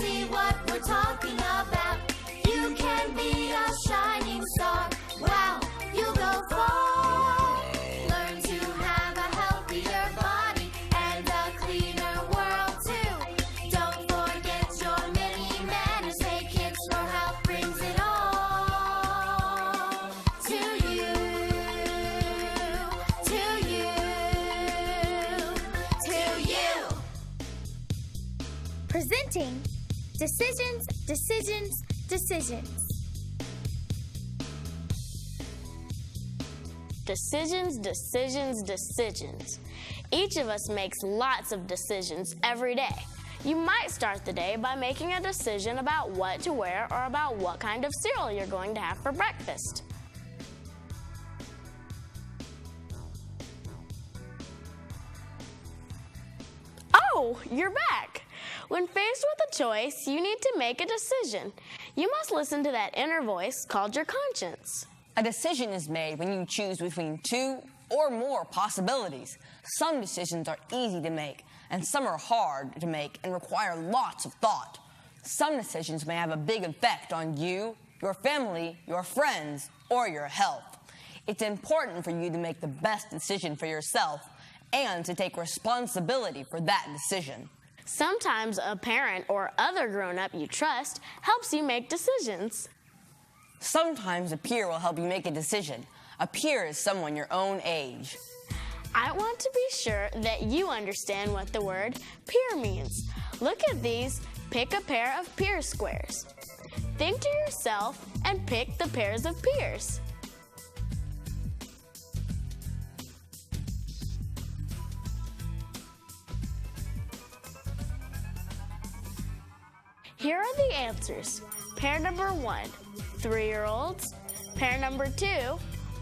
see what we're talking about. You can be a shining star. Wow, you'll go far. Learn to have a healthier body and a cleaner world too. Don't forget your mini manners. Hey kids, your health brings it all to you, to you, to you. Presenting Decisions, Decisions, Decisions. Decisions, decisions, decisions. Each of us makes lots of decisions every day. You might start the day by making a decision about what to wear or about what kind of cereal you're going to have for breakfast. Oh, you're back. When faced with a choice, you need to make a decision. You must listen to that inner voice called your conscience. A decision is made when you choose between two or more possibilities. Some decisions are easy to make, and some are hard to make and require lots of thought. Some decisions may have a big effect on you, your family, your friends, or your health. It's important for you to make the best decision for yourself and to take responsibility for that decision. Sometimes a parent or other grown-up you trust helps you make decisions. Sometimes a peer will help you make a decision. A peer is someone your own age. I want to be sure that you understand what the word peer means. Look at these. Pick a pair of peer squares. Think to yourself and pick the pairs of peers. Here are the answers. Pair number 1, 3-year-olds. Pair number 2,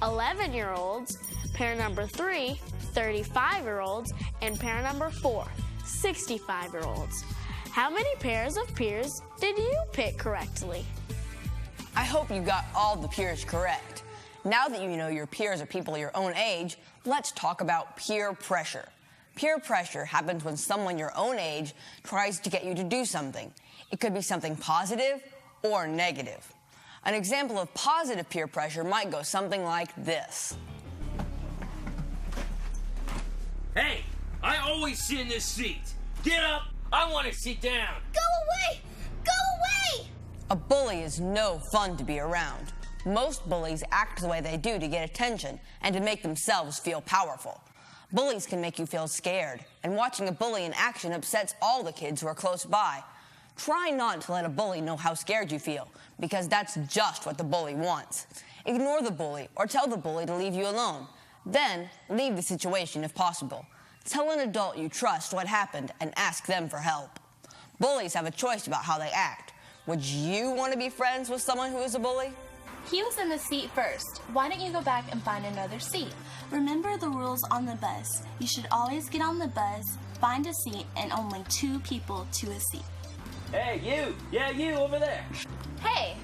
11-year-olds. Pair number 3, 35-year-olds. And pair number 4, 65-year-olds. How many pairs of peers did you pick correctly? I hope you got all the peers correct. Now that you know your peers are people your own age, let's talk about peer pressure. Peer pressure happens when someone your own age tries to get you to do something. It could be something positive or negative. An example of positive peer pressure might go something like this. Hey, I always sit in this seat. Get up, I want to sit down. Go away! Go away! A bully is no fun to be around. Most bullies act the way they do to get attention and to make themselves feel powerful. Bullies can make you feel scared, and watching a bully in action upsets all the kids who are close by. Try not to let a bully know how scared you feel, because that's just what the bully wants. Ignore the bully or tell the bully to leave you alone. Then, leave the situation if possible. Tell an adult you trust what happened and ask them for help. Bullies have a choice about how they act. Would you want to be friends with someone who is a bully? He was in the seat first. Why don't you go back and find another seat? Remember the rules on the bus. You should always get on the bus, find a seat, and only 2 people to a seat. Hey, you! Yeah, you over there! Hey,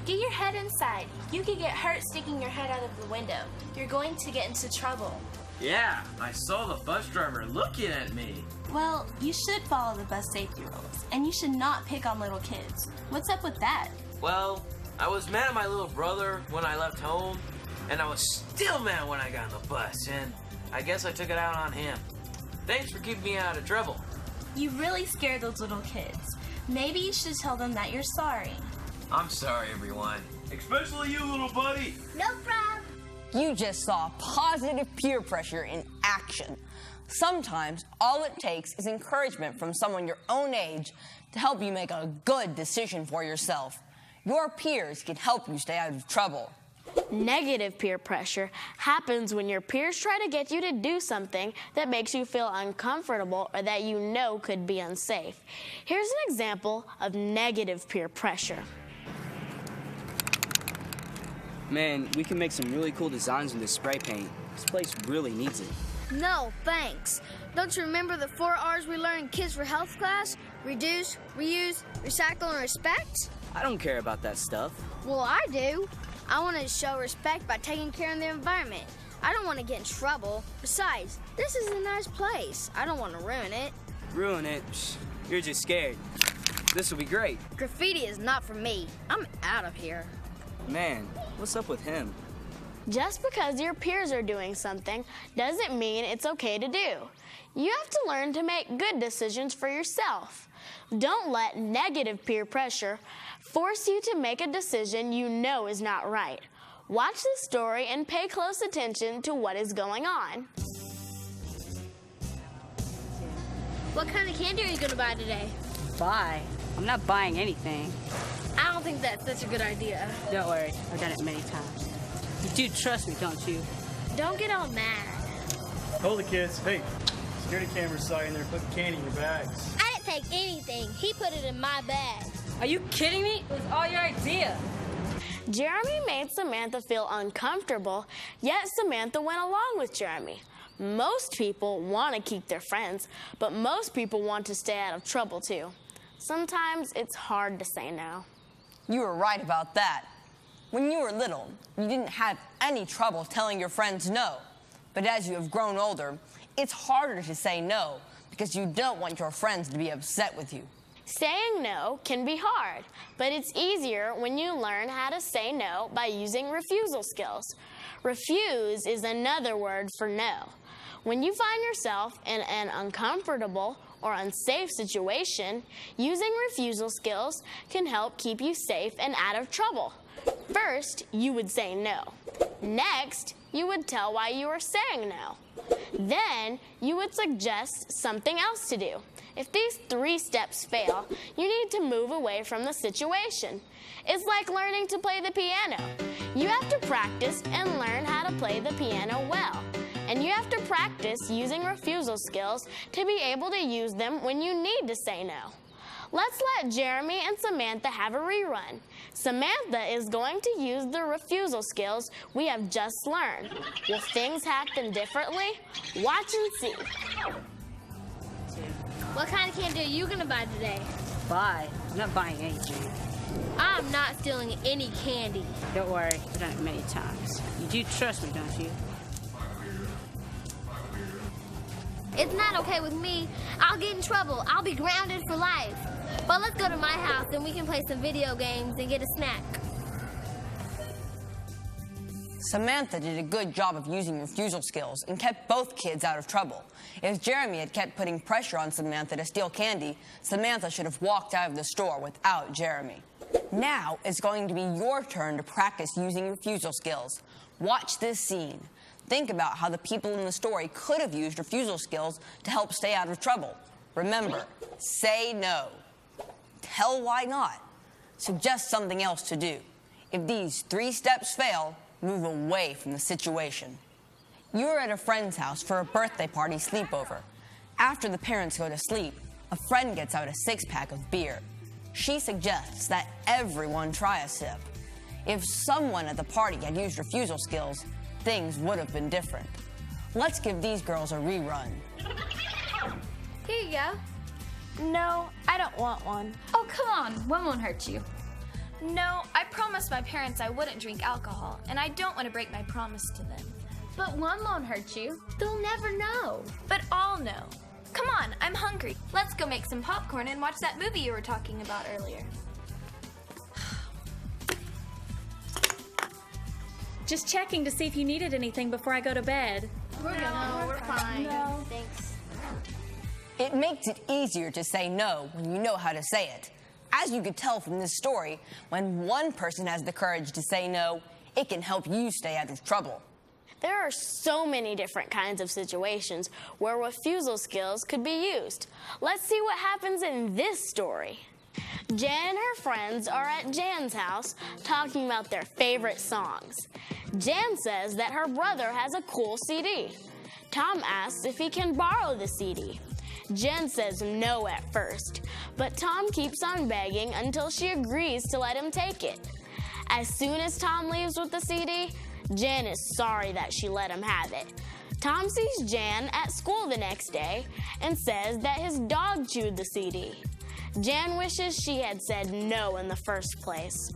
get your head inside. You could get hurt sticking your head out of the window. You're going to get into trouble. Yeah, I saw the bus driver looking at me. Well, you should follow the bus safety rules, and you should not pick on little kids. What's up with that? Well, I was mad at my little brother when I left home, and I was still mad when I got on the bus, and I guess I took it out on him. Thanks for keeping me out of trouble. You really scared those little kids. Maybe you should tell them that you're sorry. I'm sorry, everyone. Especially you, little buddy. No problem. You just saw positive peer pressure in action. Sometimes all it takes is encouragement from someone your own age to help you make a good decision for yourself. Your peers can help you stay out of trouble. Negative peer pressure happens when your peers try to get you to do something that makes you feel uncomfortable or that you know could be unsafe. Here's an example of negative peer pressure. Man, we can make some really cool designs with this spray paint. This place really needs it. No, thanks. Don't you remember the 4 R's we learned in Kids for Health class? Reduce, reuse, recycle, and respect? I don't care about that stuff. Well, I do. I want to show respect by taking care of the environment. I don't want to get in trouble. Besides, this is a nice place. I don't want to ruin it. Ruin it? Psh, you're just scared. This will be great. Graffiti is not for me. I'm out of here. Man, what's up with him? Just because your peers are doing something doesn't mean it's okay to do. You have to learn to make good decisions for yourself. Don't let negative peer pressure force you to make a decision you know is not right. Watch the story and pay close attention to what is going on. What kind of candy are you going to buy today? Buy? I'm not buying anything. I don't think that's such a good idea. Don't worry, I've done it many times. You do trust me, don't you? Don't get all mad. Hold it, kids. Hey, security cameras saw you in there putting candy in your bags. I didn't take anything. He put it in my bag. Are you kidding me? It was all your idea. Jeremy made Samantha feel uncomfortable, yet Samantha went along with Jeremy. Most people want to keep their friends, but most people want to stay out of trouble too. Sometimes it's hard to say no. You were right about that. When you were little, you didn't have any trouble telling your friends no. But as you have grown older, it's harder to say no because you don't want your friends to be upset with you. Saying no can be hard, but it's easier when you learn how to say no by using refusal skills. Refuse is another word for no. When you find yourself in an uncomfortable or unsafe situation, using refusal skills can help keep you safe and out of trouble. First, you would say no. Next, you would tell why you were saying no. Then, you would suggest something else to do. If these 3 steps fail, you need to move away from the situation. It's like learning to play the piano. You have to practice and learn how to play the piano well. And you have to practice using refusal skills to be able to use them when you need to say no. Let's let Jeremy and Samantha have a rerun. Samantha is going to use the refusal skills we have just learned. Will things happen differently? Watch and see. What kind of candy are you going to buy today? Buy? I'm not buying anything. I'm not stealing any candy. Don't worry, I've done it many times. You do trust me, don't you? It's not okay with me. I'll get in trouble. I'll be grounded for life. But let's go to my house and we can play some video games and get a snack. Samantha did a good job of using refusal skills and kept both kids out of trouble. If Jeremy had kept putting pressure on Samantha to steal candy, Samantha should have walked out of the store without Jeremy. Now it's going to be your turn to practice using refusal skills. Watch this scene. Think about how the people in the story could have used refusal skills to help stay out of trouble. Remember, say no. Tell why not. Suggest something else to do. If these 3 steps fail, move away from the situation. You're at a friend's house for a birthday party sleepover. After the parents go to sleep, a friend gets out a 6-pack of beer. She suggests that everyone try a sip. If someone at the party had used refusal skills, things would have been different. Let's give these girls a rerun. Here you go. No, I don't want one. Oh, come on. One won't hurt you. No, I promised my parents I wouldn't drink alcohol, and I don't want to break my promise to them. But one won't hurt you. They'll never know. But I'll know. Come on, I'm hungry. Let's go make some popcorn and watch that movie you were talking about earlier. Just checking to see if you needed anything before I go to bed. We're fine. No. Thanks. It makes it easier to say no when you know how to say it. As you could tell from this story, when one person has the courage to say no, it can help you stay out of trouble. There are so many different kinds of situations where refusal skills could be used. Let's see what happens in this story. Jan and her friends are at Jan's house talking about their favorite songs. Jan says that her brother has a cool CD. Tom asks if he can borrow the CD. Jen says no at first, but Tom keeps on begging until she agrees to let him take it. As soon as Tom leaves with the CD, Jan is sorry that she let him have it. Tom sees Jan at school the next day and says that his dog chewed the CD. Jan wishes she had said no in the first place.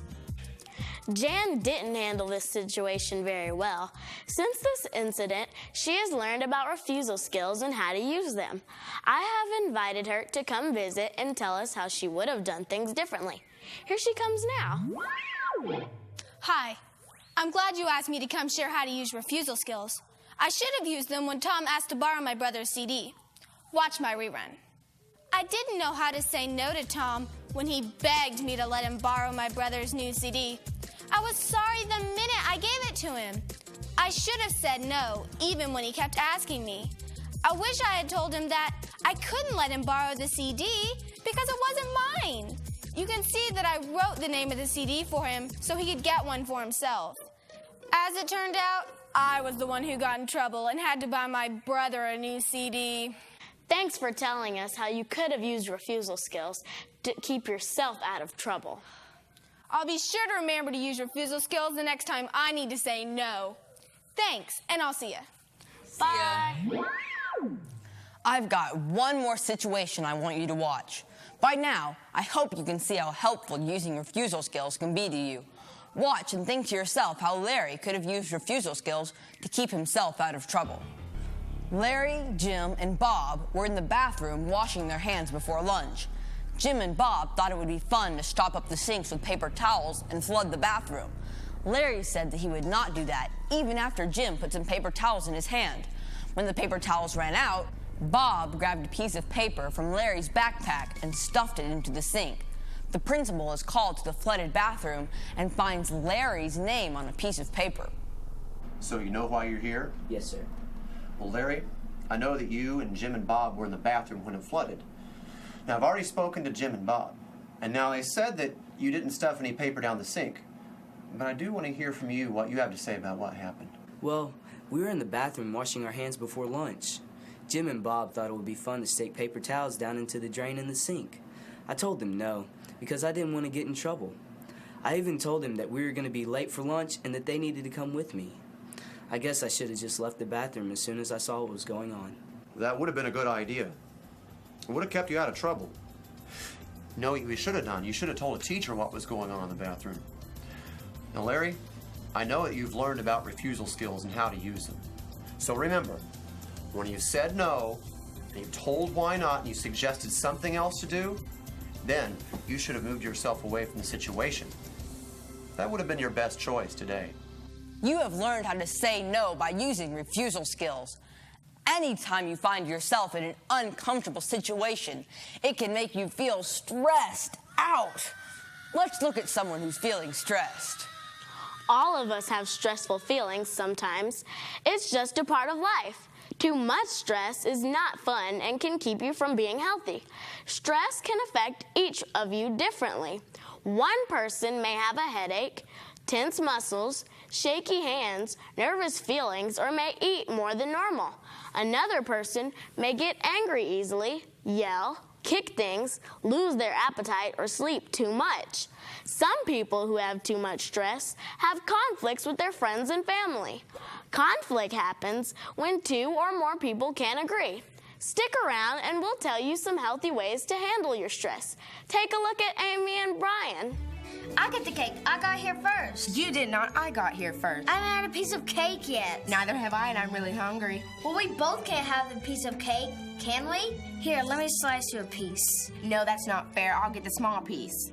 Jan didn't handle this situation very well. Since this incident, she has learned about refusal skills and how to use them. I have invited her to come visit and tell us how she would have done things differently. Here she comes now. Hi. I'm glad you asked me to come share how to use refusal skills. I should have used them when Tom asked to borrow my brother's CD. Watch my rerun. I didn't know how to say no to Tom when he begged me to let him borrow my brother's new CD. I was sorry the minute I gave it to him. I should have said no, even when he kept asking me. I wish I had told him that I couldn't let him borrow the CD because it wasn't mine. You can see that I wrote the name of the CD for him so he could get one for himself. As it turned out, I was the one who got in trouble and had to buy my brother a new CD. Thanks for telling us how you could have used refusal skills to keep yourself out of trouble. I'll be sure to remember to use refusal skills the next time I need to say no. Thanks, and I'll see ya. Bye. I've got one more situation I want you to watch. By now, I hope you can see how helpful using refusal skills can be to you. Watch and think to yourself how Larry could have used refusal skills to keep himself out of trouble. Larry, Jim, and Bob were in the bathroom washing their hands before lunch. Jim and Bob thought it would be fun to stop up the sinks with paper towels and flood the bathroom. Larry said that he would not do that, even after Jim put some paper towels in his hand. When the paper towels ran out, Bob grabbed a piece of paper from Larry's backpack and stuffed it into the sink. The principal is called to the flooded bathroom and finds Larry's name on a piece of paper. So you know why you're here? Yes, sir. Well, Larry, I know that you and Jim and Bob were in the bathroom when it flooded. Now, I've already spoken to Jim and Bob, and now they said that you didn't stuff any paper down the sink. But I do want to hear from you what you have to say about what happened. Well, we were in the bathroom washing our hands before lunch. Jim and Bob thought it would be fun to stick paper towels down into the drain in the sink. I told them no, because I didn't want to get in trouble. I even told them that we were going to be late for lunch and that they needed to come with me. I guess I should have just left the bathroom as soon as I saw what was going on. That would have been a good idea. It would have kept you out of trouble. No, you should have done. You should have told a teacher what was going on in the bathroom. Now, Larry, I know that you've learned about refusal skills and how to use them. So remember, when you said no, and you told why not, and you suggested something else to do, then you should have moved yourself away from the situation. That would have been your best choice today. You have learned how to say no by using refusal skills. Anytime you find yourself in an uncomfortable situation, it can make you feel stressed out. Let's look at someone who's feeling stressed. All of us have stressful feelings sometimes. It's just a part of life. Too much stress is not fun and can keep you from being healthy. Stress can affect each of you differently. One person may have a headache, tense muscles, shaky hands, nervous feelings, or may eat more than normal. Another person may get angry easily, yell, kick things, lose their appetite, or sleep too much. Some people who have too much stress have conflicts with their friends and family. Conflict happens when two or more people can't agree. Stick around and we'll tell you some healthy ways to handle your stress. Take a look at Amy and Brian. I get the cake. I got here first. You did not. I got here first. I haven't had a piece of cake yet. Neither have I, and I'm really hungry. Well, we both can't have the piece of cake, can we? Here, let me slice you a piece. No, that's not fair. I'll get the small piece.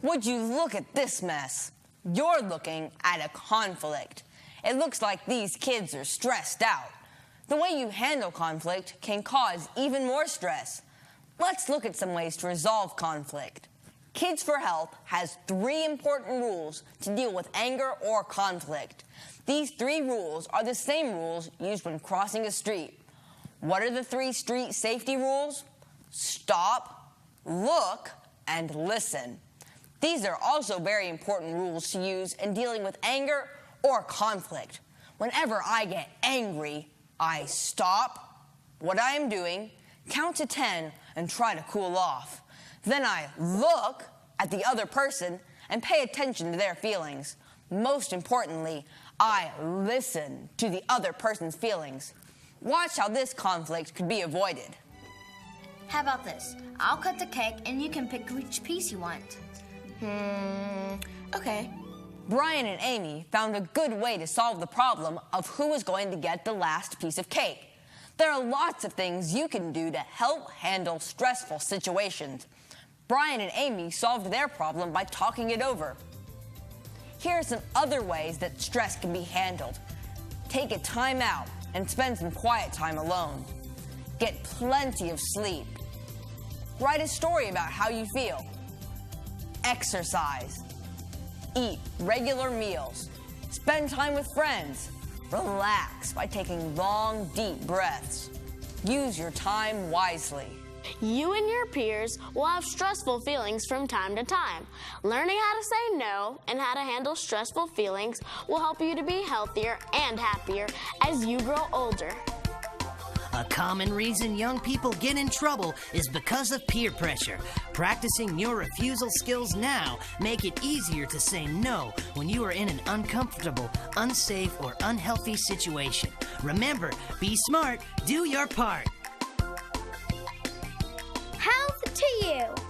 Would you look at this mess? You're looking at a conflict. It looks like these kids are stressed out. The way you handle conflict can cause even more stress. Let's look at some ways to resolve conflict. Kids for Health has 3 important rules to deal with anger or conflict. These 3 rules are the same rules used when crossing a street. What are the 3 street safety rules? Stop, look, and listen. These are also very important rules to use in dealing with anger or conflict. Whenever I get angry, I stop what I am doing, count to 10, and try to cool off. Then I look at the other person and pay attention to their feelings. Most importantly, I listen to the other person's feelings. Watch how this conflict could be avoided. How about this? I'll cut the cake and you can pick which piece you want. Okay. Brian and Amy found a good way to solve the problem of who was going to get the last piece of cake. There are lots of things you can do to help handle stressful situations. Brian and Amy solved their problem by talking it over. Here are some other ways that stress can be handled. Take a time out and spend some quiet time alone. Get plenty of sleep. Write a story about how you feel. Exercise. Eat regular meals. Spend time with friends. Relax by taking long, deep breaths. Use your time wisely. You and your peers will have stressful feelings from time to time. Learning how to say no and how to handle stressful feelings will help you to be healthier and happier as you grow older. A common reason young people get in trouble is because of peer pressure. Practicing your refusal skills now make it easier to say no when you are in an uncomfortable, unsafe, or unhealthy situation. Remember, be smart, do your part. Health to you.